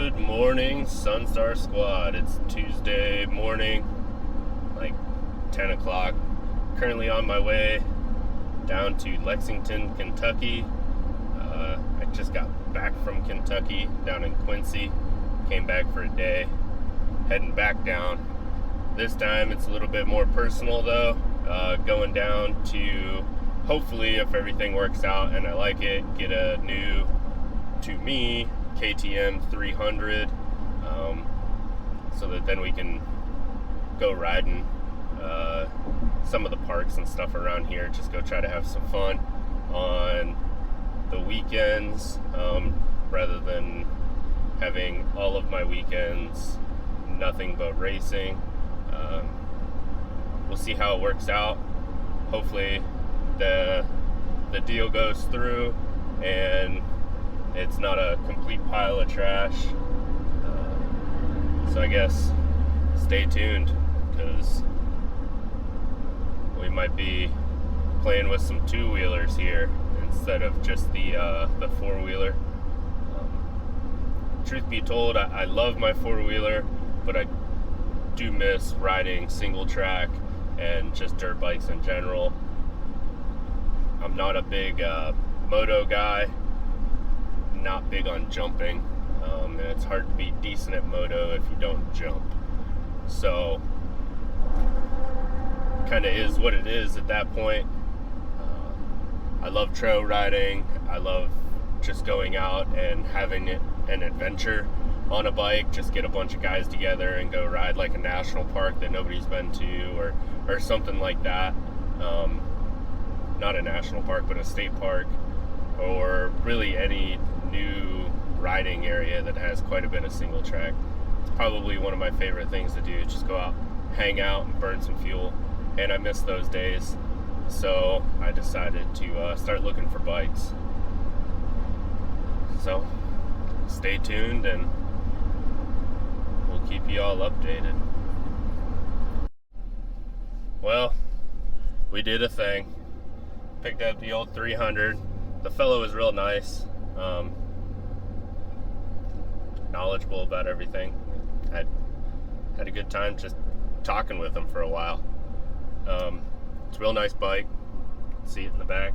Good morning, Sunstar Squad. It's Tuesday morning, like 10 o'clock. Currently on my way down to Lexington, Kentucky. I just got back from Kentucky, down in Quincy. Came back for a day, heading back down. This time it's a little bit more personal though. Going down to, hopefully if everything works out and I like it, get a new, to me, KTM 300, so that then we can go riding some of the parks and stuff around here. Just go try to have some fun on the weekends, rather than having all of my weekends nothing but racing. We'll see how it works out. Hopefully the deal goes through and it's not a complete pile of trash. So I guess stay tuned, because we might be playing with some two-wheelers here instead of just the four-wheeler. Truth be told, I love my four-wheeler, but I do miss riding single track and just dirt bikes in general. I'm not a big moto guy, not big on jumping, and it's hard to be decent at moto if you don't jump. So kind of is what it is at that point. I love trail riding. I love just going out and having an adventure on a bike. Just get a bunch of guys together and go ride like a national park that nobody's been to, or something like that. Not a national park, but a state park, or really any new riding area that has quite a bit of single track. It's probably one of my favorite things to do, just go out, hang out, and burn some fuel. And I miss those days, so I decided to start looking for bikes. So stay tuned and we'll keep you all updated. Well, we did a thing. Picked up the old 300. The fellow was real nice, knowledgeable about everything. Had a good time just talking with him for a while. It's a real nice bike. See it in the back.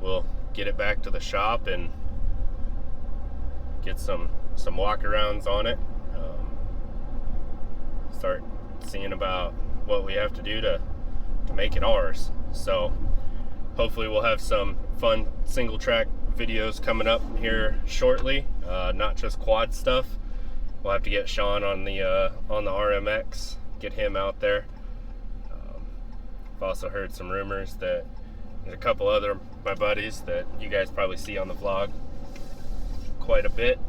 We'll get it back to the shop and get some walk-arounds on it. Start seeing about what we have to do to make it ours. So hopefully we'll have some fun single track videos coming up here shortly, not just quad stuff. We'll have to get Sean on the RMX, get him out there. I've also heard some rumors that there's a couple other my buddies that you guys probably see on the vlog quite a bit,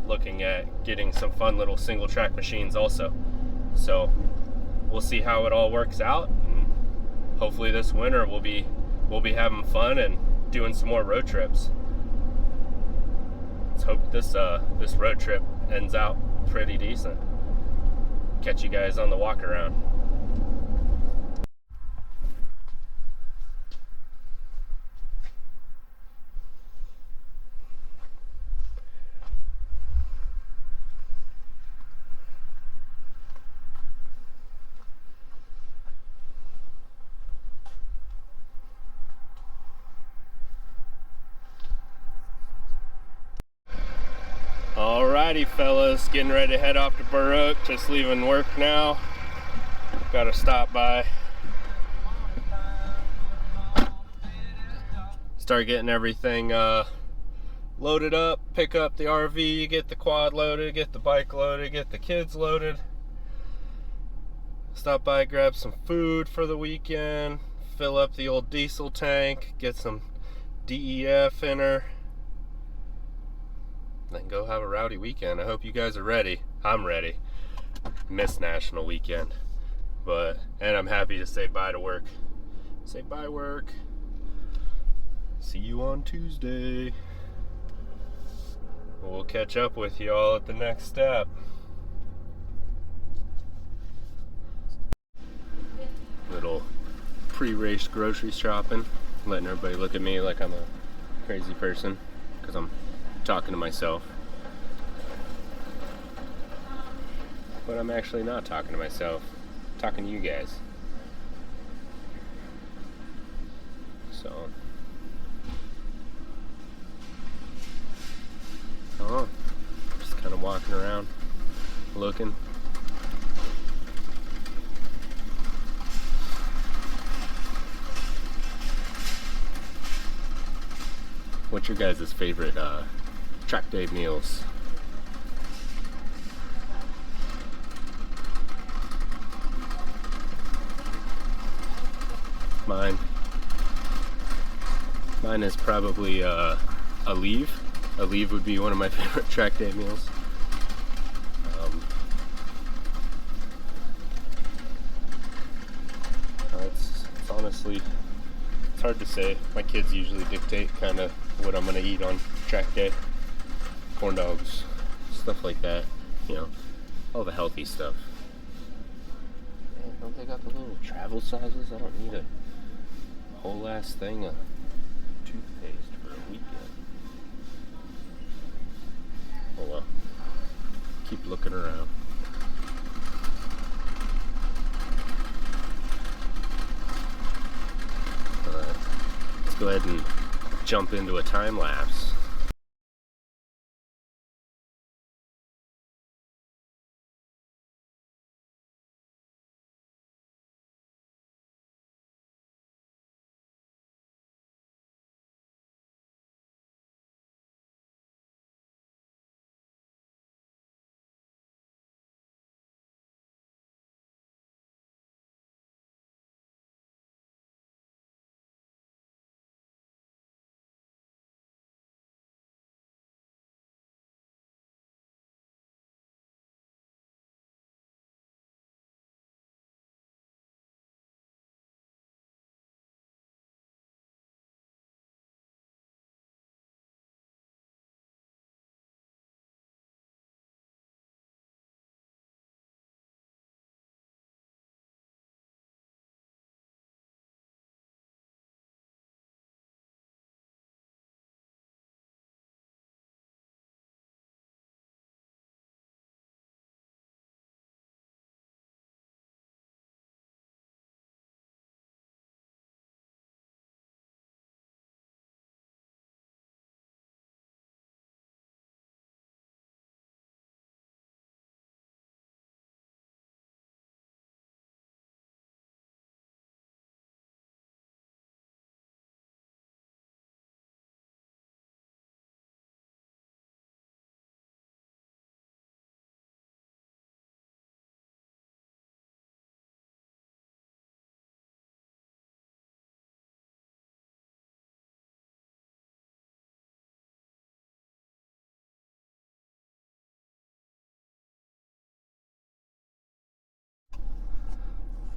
looking at getting some fun little single track machines also. So we'll see how it all works out, and hopefully this winter we'll be having fun and doing some more road trips. Let's hope this road trip ends out pretty decent. Catch you guys on the walk around. Alrighty fellas, getting ready to head off to Burr Oak, just leaving work now. Gotta stop by, start getting everything loaded up, pick up the RV, get the quad loaded, get the bike loaded, get the kids loaded. Stop by, grab some food for the weekend, fill up the old diesel tank, get some DEF in her, then go have a rowdy weekend. I hope you guys are ready. I'm ready. Miss National Weekend, and I'm happy to say bye to work. Say bye work. See you on Tuesday. We'll catch up with you all at the next step. Little pre-race grocery shopping, letting everybody look at me like I'm a crazy person because I'm talking to myself. but I'm actually not talking to myself. I'm talking to you guys. So, oh, just kind of walking around, looking. What's your guys' favorite track day meals? Mine is probably a leave. A leave would be one of my favorite track day meals. It's honestly, it's hard to say. My kids usually dictate kind of what I'm gonna eat on track day. Corn dogs, stuff like that. You know, all the healthy stuff. Man, don't they got the little travel sizes? I don't need a whole ass thing of toothpaste for a weekend. Oh well. Keep looking around. Let's go ahead and jump into a time lapse.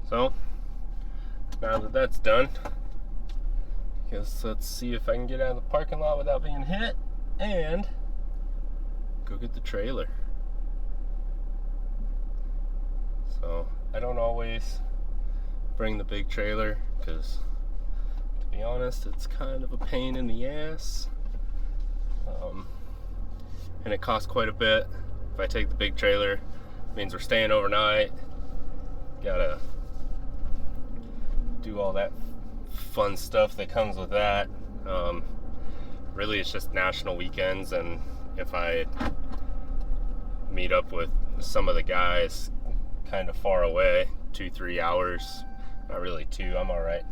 So, now that that's done, let's see if I can get out of the parking lot without being hit and go get the trailer. So, I don't always bring the big trailer because, to be honest, it's kind of a pain in the ass. And it costs quite a bit. If I take the big trailer, it means we're staying overnight. Gotta do all that fun stuff that comes with that. Really, it's just national weekends, and if I meet up with some of the guys kind of far away, 2-3 hours, not really 2, I'm all right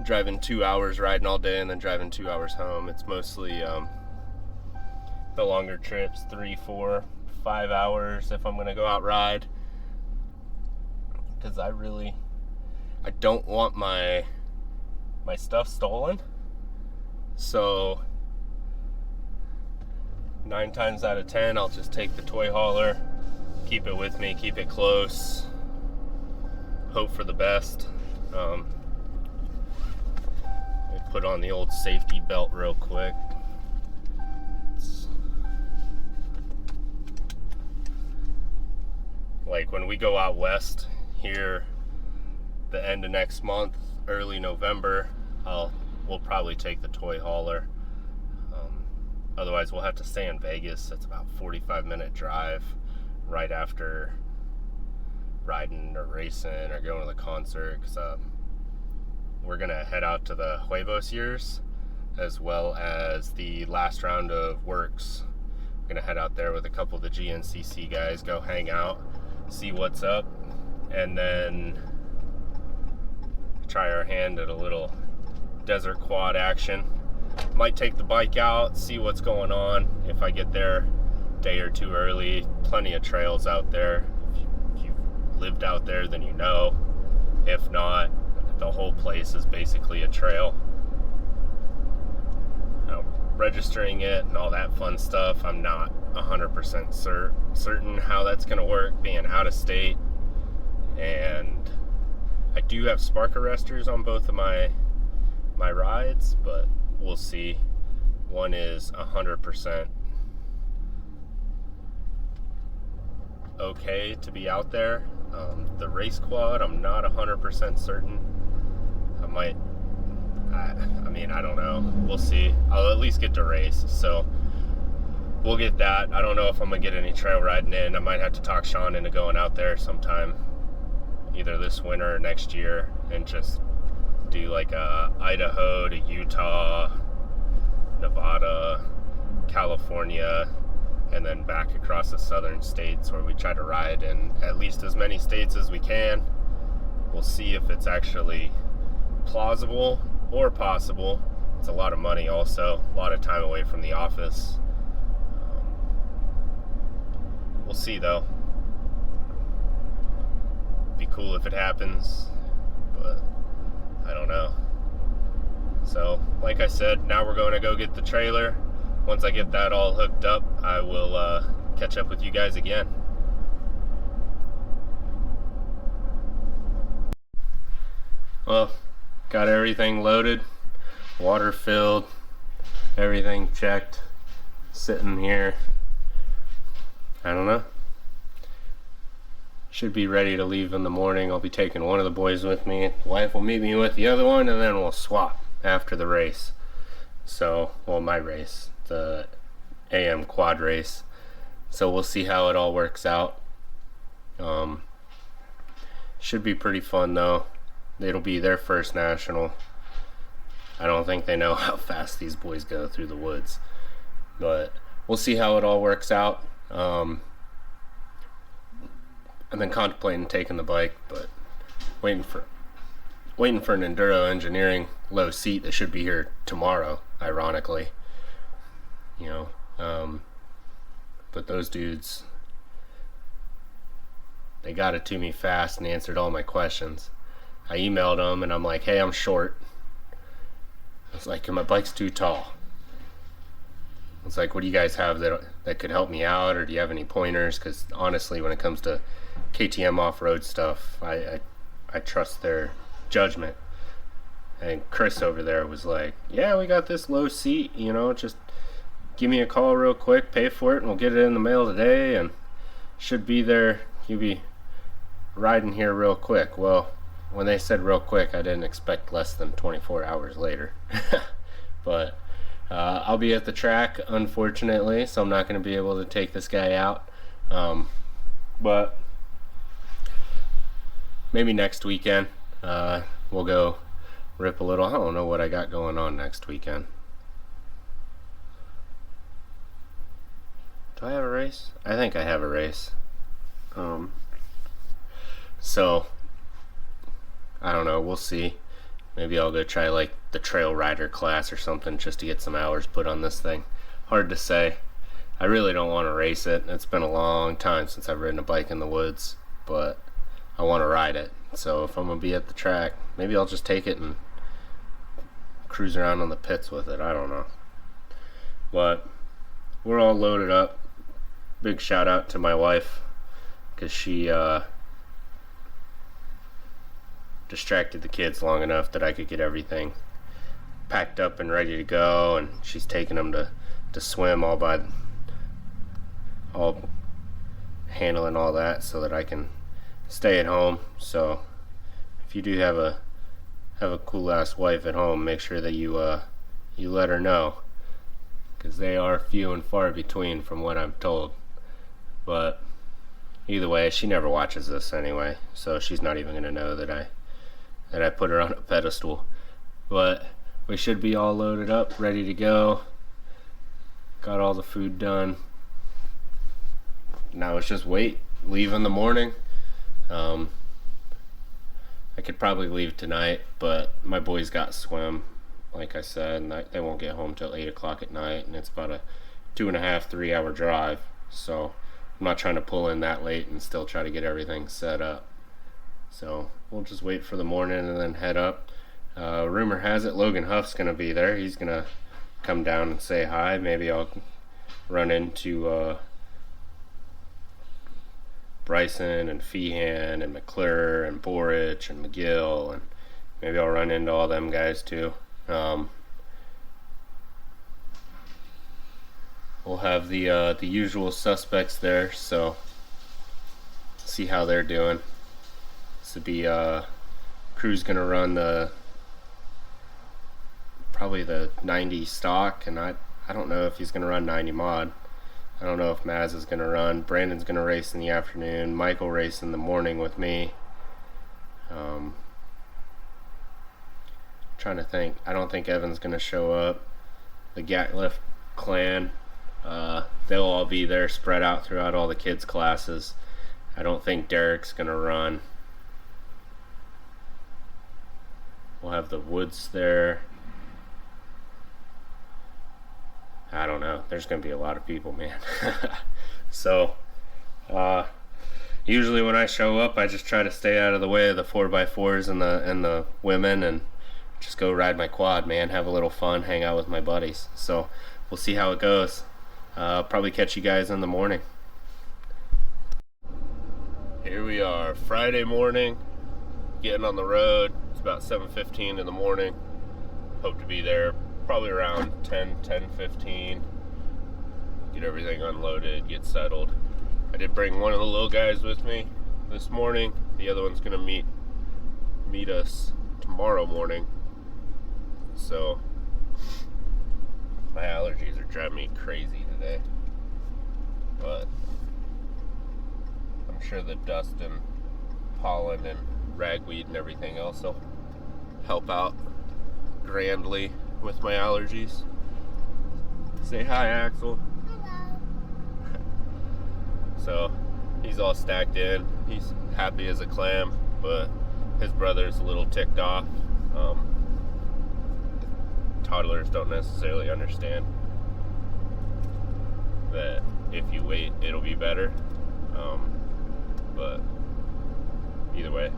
driving 2 hours, riding all day, and then driving 2 hours home. It's mostly the longer trips, 3, 4, 5 hours if I'm gonna go out ride, because I don't want my stuff stolen. So 9 times out of 10 I'll just take the toy hauler, keep it with me, keep it close, hope for the best. Let me put on the old safety belt real quick. Like when we go out west here the end of next month, early November, we'll probably take the toy hauler. Otherwise we'll have to stay in Vegas. It's about a 45-minute drive right after riding or racing or going to the concert, because we're gonna head out to the Huevos years as well as the last round of works. We're gonna head out there with a couple of the GNCC guys, go hang out, see what's up, and then try our hand at a little desert quad action. Might take the bike out, see what's going on. If I get there a day or two early, plenty of trails out there. If you've lived out there, then you know. If not, the whole place is basically a trail. Now, registering it and all that fun stuff, I'm not 100% certain how that's going to work, being out of state. And I do have spark arresters on both of my rides, but we'll see. One is 100% okay to be out there. The race quad, I'm not 100% certain. I don't know. We'll see. I'll at least get to race, so we'll get that. I don't know if I'm gonna get any trail riding in. I might have to talk Sean into going out there sometime, either this winter or next year, and just do like a Idaho to Utah, Nevada, California, and then back across the southern states, where we try to ride in at least as many states as we can. We'll see if it's actually plausible or possible. It's a lot of money also, a lot of time away from the office. We'll see though. Be cool if it happens, but I don't know. So, like I said, now we're going to go get the trailer. Once I get that all hooked up, I will catch up with you guys again. Well, got everything loaded, water filled, everything checked, sitting here. I don't know. Should be ready to leave in the morning. I'll be taking one of the boys with me. The wife will meet me with the other one, and then we'll swap after the race. So, well, my race, the AM quad race. So we'll see how it all works out. Should be pretty fun though. It'll be their first national. I don't think they know how fast these boys go through the woods, but we'll see how it all works out. I've been contemplating taking the bike, but waiting for an enduro engineering low seat that should be here tomorrow, ironically. But those dudes, they got it to me fast and answered all my questions. I emailed them and I'm like, hey, I'm short. I was like, my bike's too tall. I was like, what do you guys have that could help me out, or do you have any pointers? Because honestly, when it comes to KTM off-road stuff, I trust their judgment. And Chris over there was like, yeah, we got this low seat, just give me a call real quick, pay for it, and we'll get it in the mail today, and should be there. You'll be riding here real quick. Well, when they said real quick, I didn't expect less than 24 hours later. But I'll be at the track, unfortunately, so I'm not going to be able to take this guy out. But maybe next weekend we'll go rip a little. I don't know what I got going on next weekend. Do I have a race? I think I have a race. So I don't know, we'll see. Maybe I'll go try like the trail rider class or something just to get some hours put on this thing. Hard to say. I really don't want to race it. It's been a long time since I've ridden a bike in the woods, but I want to ride it. So if I'm going to be at the track, maybe I'll just take it and cruise around on the pits with it. I don't know. But we're all loaded up. Big shout out to my wife, because she distracted the kids long enough that I could get everything packed up and ready to go, and she's taking them to swim all handling all that so that I can stay at home. So if you do have a cool ass wife at home, make sure that you let her know, because they are few and far between from what I'm told. But Either way, she never watches this anyway, so she's not even gonna know that I put her on a pedestal. But we should be all loaded up, ready to go. Got all the food done. Now it's just leave in the morning. I could probably leave tonight, but my boys got swim, like I said, and they won't get home till 8 o'clock at night, and it's about a 2.5, 3 hour drive. So I'm not trying to pull in that late and still try to get everything set up. So we'll just wait for the morning and then head up. Rumor has it Logan Huff's going to be there. He's going to come down and say hi. Maybe I'll run into Bryson and Feehan and McClure and Borich and McGill, and maybe I'll run into all them guys too. We'll have the usual suspects there, so see how they're doing. This will be crew's gonna run probably the 90 stock, and I don't know if he's gonna run 90 mod. I don't know if Maz is gonna run. Brandon's gonna race in the afternoon. Michael race in the morning with me. Trying to think. I don't think Evan's gonna show up. The Gatliff clan, they'll all be there, spread out throughout all the kids' classes. I don't think Derek's gonna run. We'll have the Woods there. I don't know. There's gonna be a lot of people, man. So, usually when I show up, I just try to stay out of the way of the 4x4s and the women, and just go ride my quad, man. Have a little fun, hang out with my buddies. So we'll see how it goes. Probably catch you guys in the morning. Here we are, Friday morning, getting on the road. It's about 7:15 in the morning. Hope to be there probably around 10:15. Get everything unloaded, get settled. I did bring one of the little guys with me this morning. The other one's gonna meet us tomorrow morning. So my allergies are driving me crazy today, but I'm sure the dust and pollen and ragweed and everything else will help out grandly with my allergies. Say hi, Axel. Hello. So he's all stacked in. He's happy as a clam, but his brother's a little ticked off. Toddlers don't necessarily understand that if you wait, it'll be better. But either way,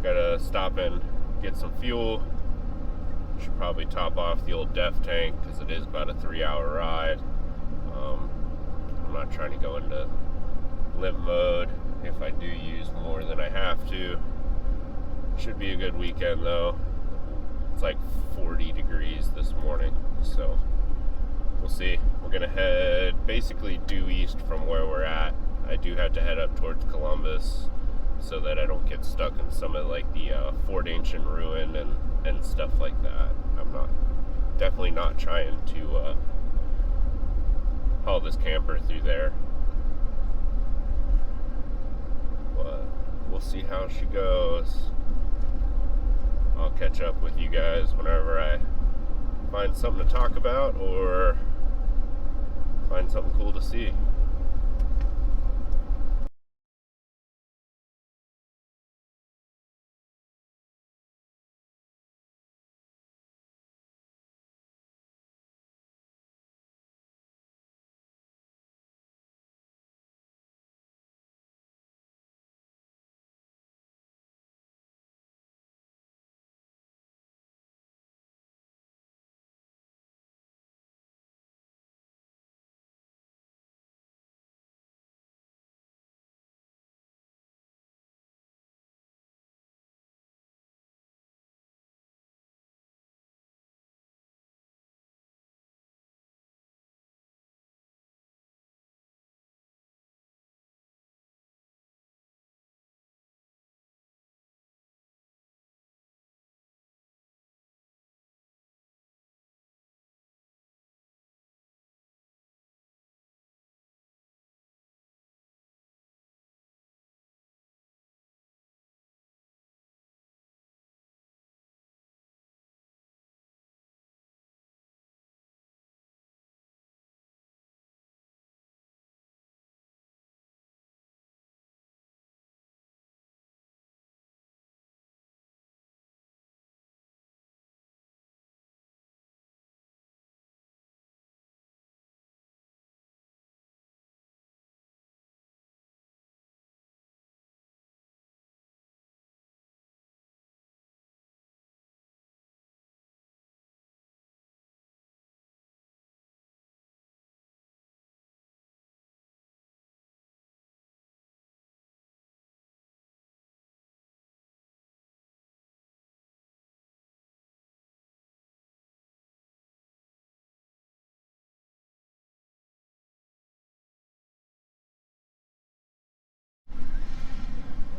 gotta stop and get some fuel. Should probably top off the old DEF tank because it is about a 3-hour ride. I'm not trying to go into limp mode if I do use more than I have to. Should be a good weekend though. It's like 40 degrees this morning, so we'll see. We're gonna head basically due east from where we're at. I do have to head up towards Columbus so that I don't get stuck in some of like the Fort Ancient Ruin and stuff like that. I'm definitely not trying to haul this camper through there, but we'll see how she goes. I'll catch up with you guys whenever I find something to talk about or find something cool to see.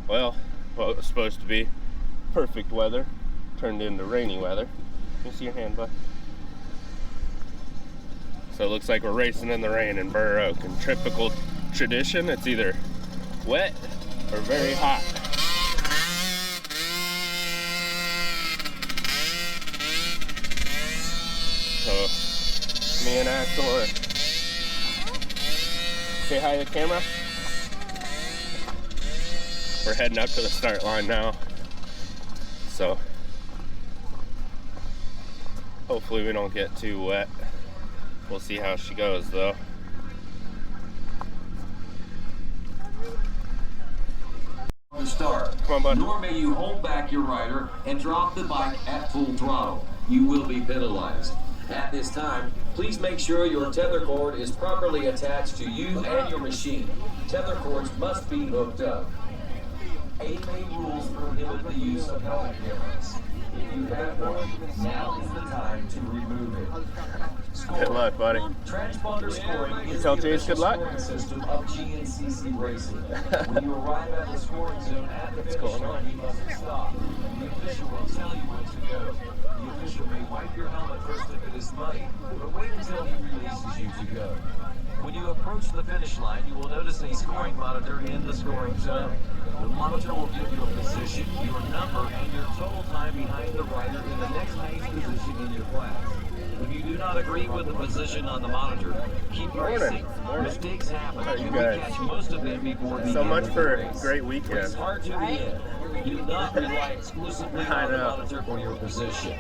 well, what it was supposed to be perfect weather turned into rainy weather. Can you see your hand, bud? So it looks like we're racing in the rain in Burr Oak. In typical tradition, it's either wet or very hot. So me and Axel are say hi to the camera. We're heading up to the start line now. So hopefully we don't get too wet. We'll see how she goes though. Start. Come on, bud. Nor may you hold back your rider and drop the bike at full throttle. You will be penalized. At this time, please make sure your tether cord is properly attached to you and your machine. Tether cords must be hooked up. AMA rules prohibit the use of helmet cameras. If you have one, now is the time to remove it. Good luck, buddy. Transponder scoring is tell the Jace good luck? scoring system of GNCC racing. When you arrive at the scoring zone at the finish line, you must stop. The official will tell you when to go. The official may wipe your helmet first if it is muddy, but wait until he releases you to go. When you approach the finish line, you will notice a scoring monitor in the scoring zone. The monitor will give you a position, your number, and your total time behind the rider in the next highest position in your class. If you do not agree with the position on the monitor, keep racing. Mistakes happen, and we catch most of them before the So end much of for the race. a great weekend. Race hard to the end. Do not rely exclusively on the monitor for your position.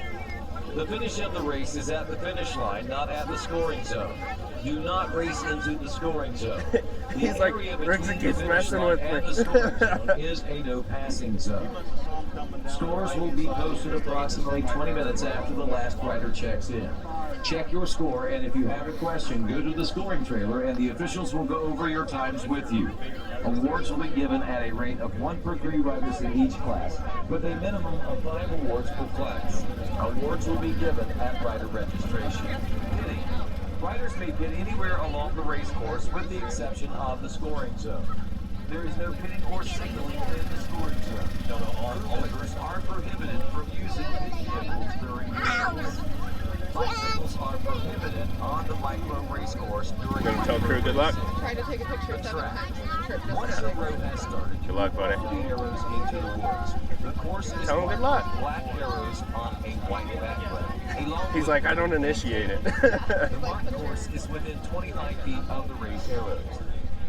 The finish of the race is at the finish line, not at the scoring zone. Do not race into the scoring zone. He's like, Rick's keeps messing with me. The scoring zone is a no passing zone. Scores will be posted approximately 20 minutes after the last rider checks in. Check your score, and if you have a question, go to the scoring trailer and the officials will go over your times with you. Awards will be given at a rate of 1 per 3 riders in each class, with a minimum of 5 awards per class. Awards will be given at rider registration. Pitting. Riders may pit anywhere along the race course with the exception of the scoring zone. There is no pitting or signaling within the scoring zone. Riders are prohibited from using pit vehicles during the race. Bicycles are prohibited on the micro race course during Gonna tell crew good luck. Try to take a picture 7 times and then trip just Once the road has started, Good luck, buddy. the arrows into the woods. The course is Tell him good marked luck. with black arrows on a white background. Along He's with like, I don't initiate it. the marked course is within 25 feet of the race arrows.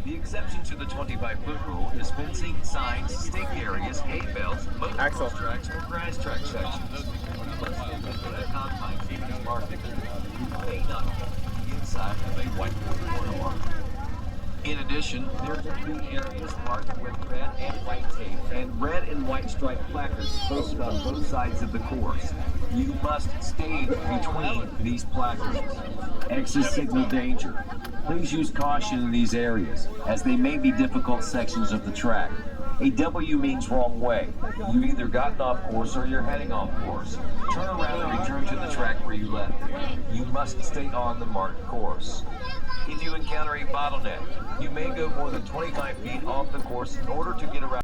The exception to the 25-foot rule is fencing, signs, stake areas, hay bales, Axel. motocross tracks, or grass track sections. You must stay within the confines of these markings. You may not be inside of a white corner mark. In addition, there can be areas marked with red and white tape and red and white striped placards posted on both sides of the course. You must stay between these placards. Exit signal danger. Please use caution in these areas, as they may be difficult sections of the track. A W means wrong way. You've either gotten off course or you're heading off course. Turn around and return to the track where you left. You must stay on the marked course. If you encounter a bottleneck, you may go more than 25 feet off the course in order to get around.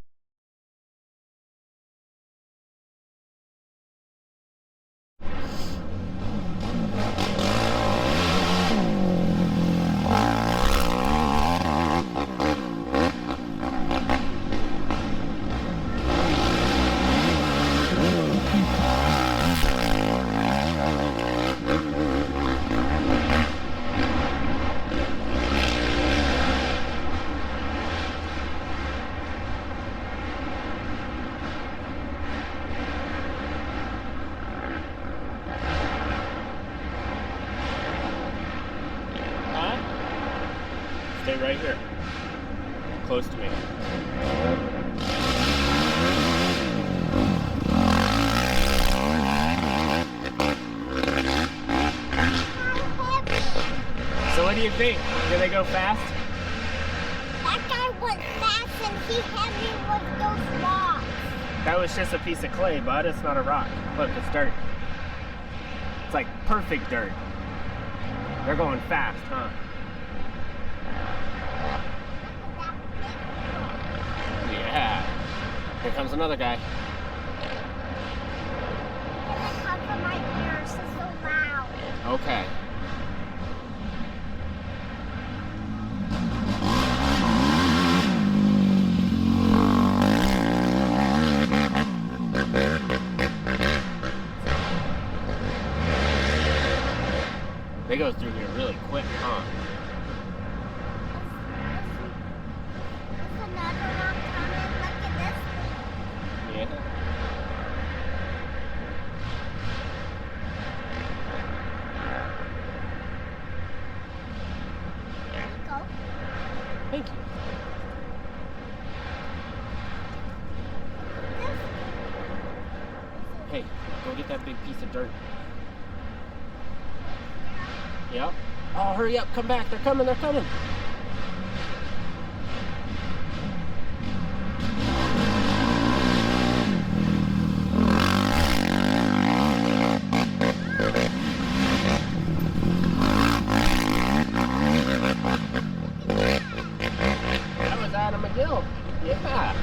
Stay right here, close to me. So what do you think? Did they go fast? That guy went fast and he had me with those rocks. That was just a piece of clay, bud. It's not a rock. Look, it's dirt. It's like perfect dirt. They're going fast, huh? Yeah. Here comes another guy. Cover my ears, it's so loud. Okay. They go through here really quick, huh? Is another one coming? Look at this. Yeah. There you go. Thank you. This. Hey, go get that big piece of dirt. Yep. Oh, hurry up, come back. They're coming, they're coming. That was Adam McGill. Yeah.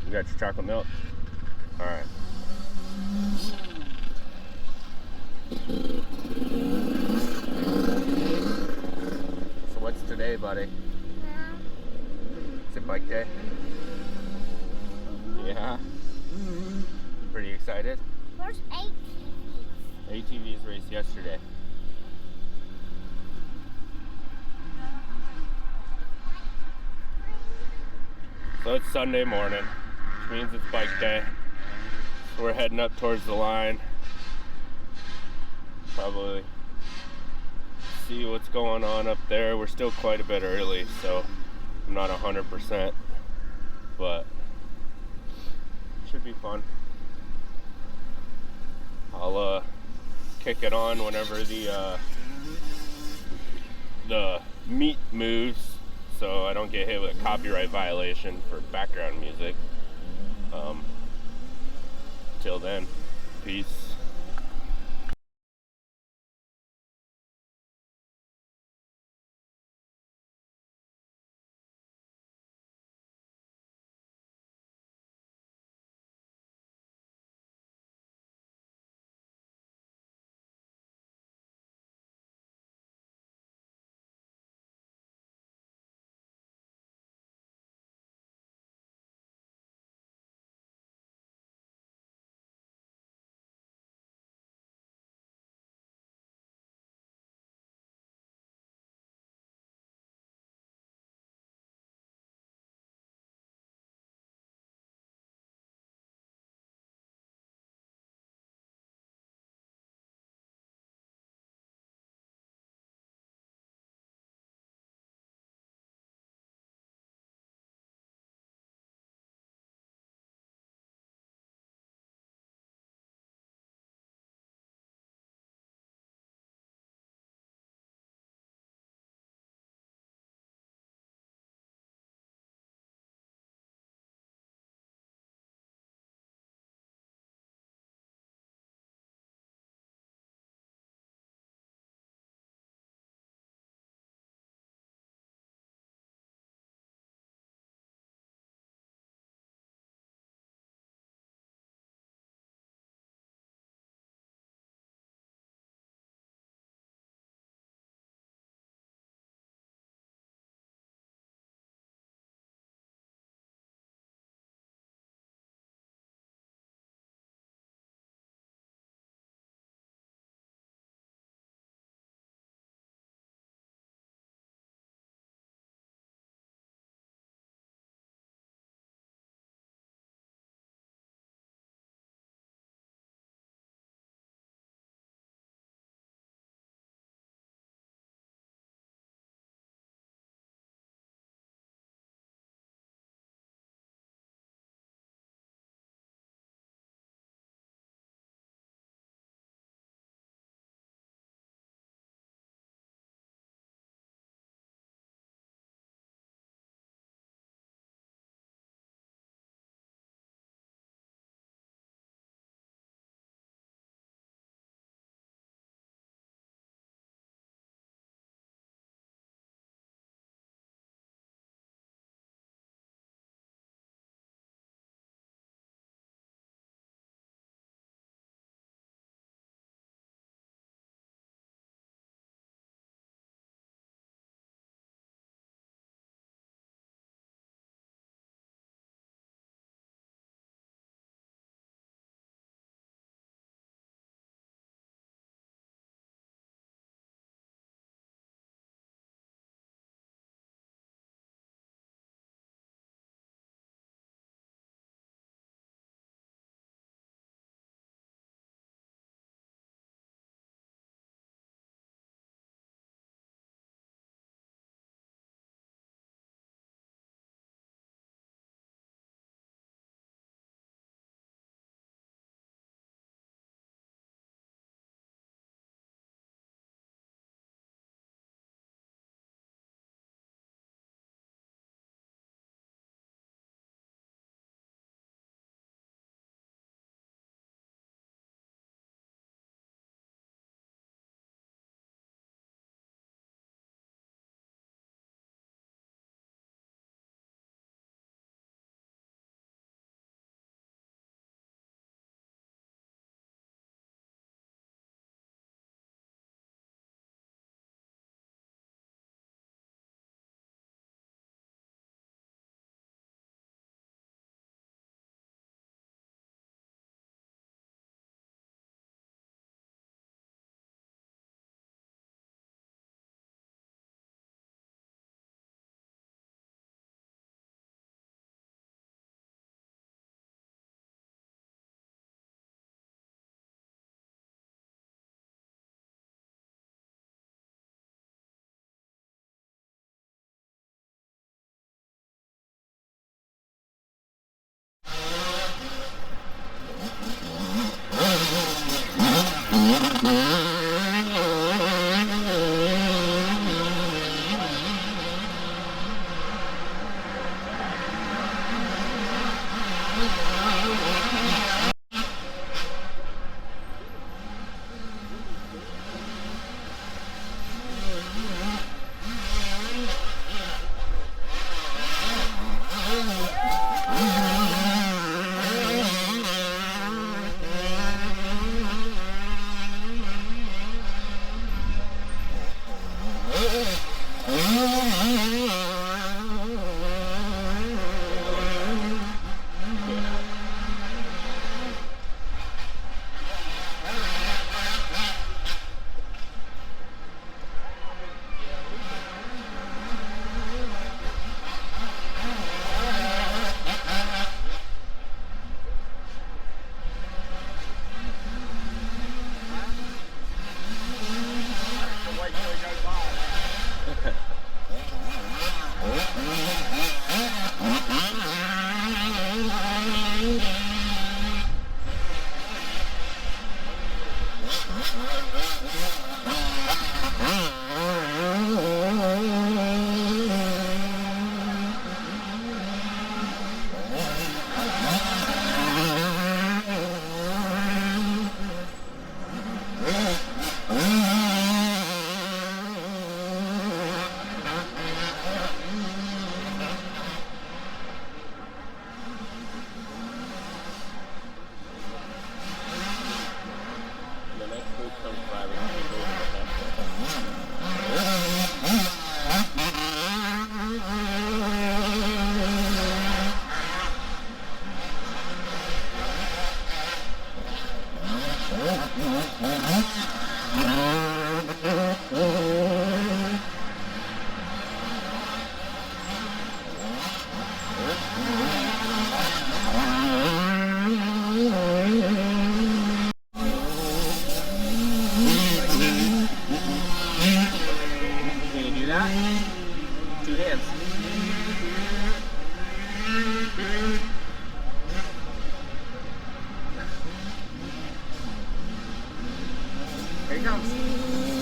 You got your chocolate milk? All right. So what's today, buddy? Is it bike day? Yeah. Pretty excited? Where's ATVs? ATVs raced yesterday. So it's Sunday morning, which means it's bike day. So we're heading up towards the line. Probably see what's going on up there. We're still quite a bit early, so I'm not 100%, but should be fun. I'll kick it on whenever the meat moves, so I don't get hit with a copyright violation for background music. Till then, peace.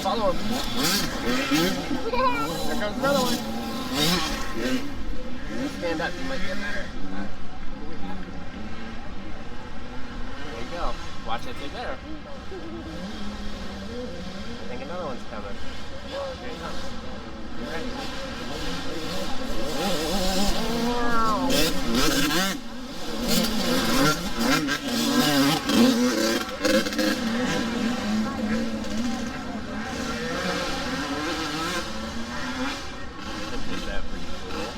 Follow him. There comes another one. Stand up, you might get better. There you go. Watch it through there. I think another one's coming. Here he comes. You ready? Isn't that pretty cool?